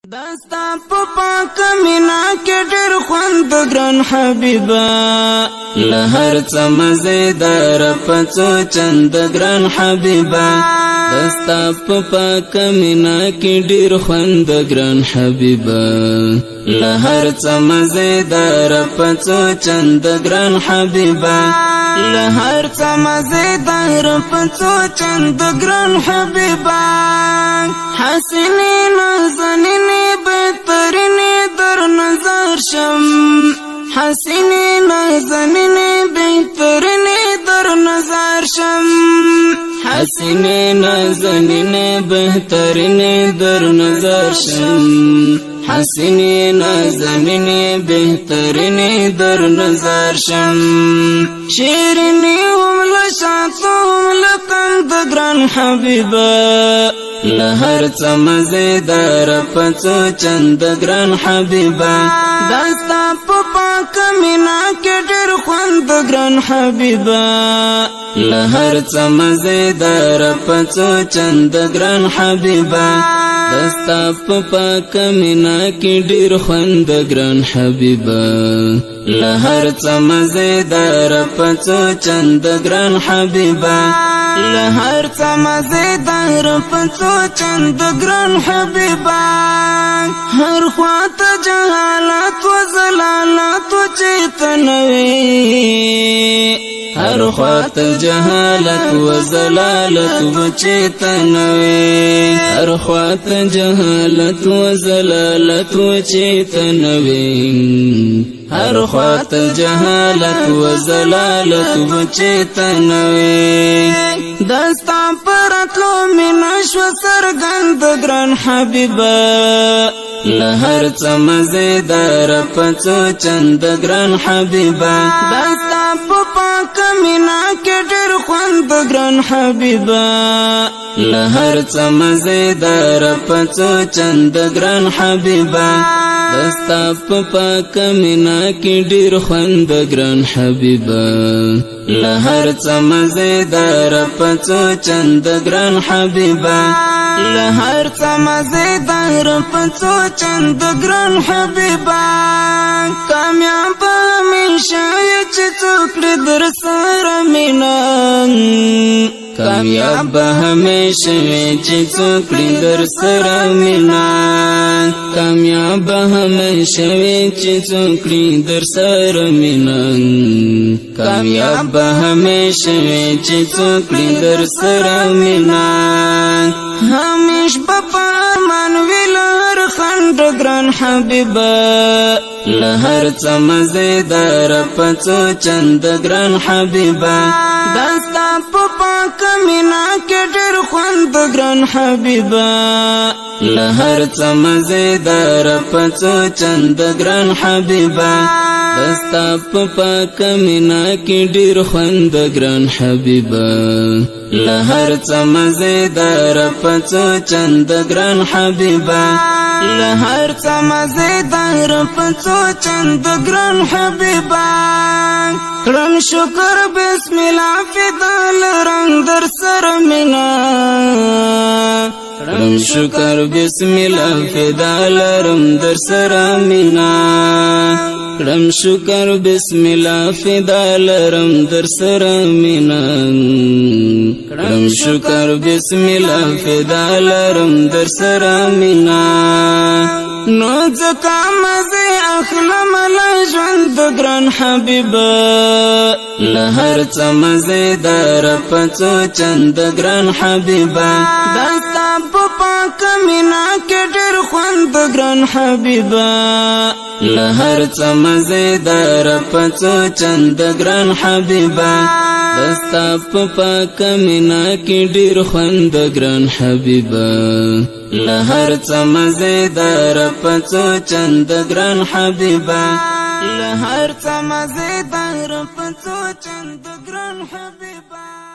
داستا په پاک مینا کې ډېر خوند ګران حبیبا له هر څه مزیدار په څو چند ګران حبیبا داستا په پاک مینا کې ډېر خوند ګران حبیبا له هر څه مزیدار په څو چند ګران حبیبا له هر څه مزیدار په څو چند ګران حبیبا حسینی نازنینی بهترینی در نظر شم حسینی نازنینی بهترینی در نظر شم حسینی نازنینی بهترینی در نظر شم حسینی نازنینی بهترینی در نظر شم شیرینی وملشاتم لقند گران حبیبا له هر څه مزیدار په څو چند ګران حبیبا داستا په پاک مینا کې ډېر خوند ګران حبیبا له هر څه مزیدار په څو چند ګران حبیبا داستا په پاک مینا کې ډېر خوند ګران حبیبا له هر څه مزیدار په څو چند ګران حبیبا له هر څه مزیدار په څو چند ګران حبیبا هر خواته جهالت و زلالت و چیتنوي هر خواته جهالت و زلالت و چیتنوي هر خواته جهالت و زلالت و چیتنوي هر خواته جهالت و زلالت و چیتنوي داستا پرتلو مینا شو سرګند ګران حبیبا له هر څه مزیدار په څو چند ګران حبیبا داستا په پاک مینا کې ډېر خوند ګران حبیبا له هر څه مزیدار په څو چند ګران حبیبا داستا په پاک مینا کې ډېر خوند ګران حبیبا له هر څه مزیدار په څو چند ګران حبیبا له هر څه مزیدار په څو چند ګران حبیبا کامیاب همیشه یې چې څوک در سره مینا کامیاب همیشه چې څوک در سره مینا کامیاب همیشه چې څوک در سره مینا کامیاب همیشه چې څوک در سره مینا همیش بپا من ویلار خند ګران حبیبا له هر څه مزیدار په څو چند ګران حبیبا داستا په پاک مینا کې ډېر خوند ګران حبیبا له هر څه مزیدار په څو چند ګران حبیبا داستا په پاک مینا کې ډېر خوند ګران حبیبا له هر څه مزیدار په څو چند ګران حبیبا له هر څه مزیدار په څو چند ګران حبیبا کړم شکر بسم الله فدا لرم در سره مینا کړم شکر بسم الله فدا لرم در سره مینا کړم شکر بسم الله فدا لرم در سره مینا کړم شکر بسم الله فدا لرم در سره مینا نو ځکه مزه اخلم له ژوند ګران حبیبا له هر څه مزیدار په څو چند ګران حبیبا داستا په پاک مینا کې ډېر خوند ګران حبیبا له هر څه مزیدار په څو چند ګران حبیبا داستا په پاک مینا کې ډېر خوند ګران حبیبا له هر څه مزیدار په څو چند ګران حبیبا له هر څه مزیدار په څو چند ګران حبیبا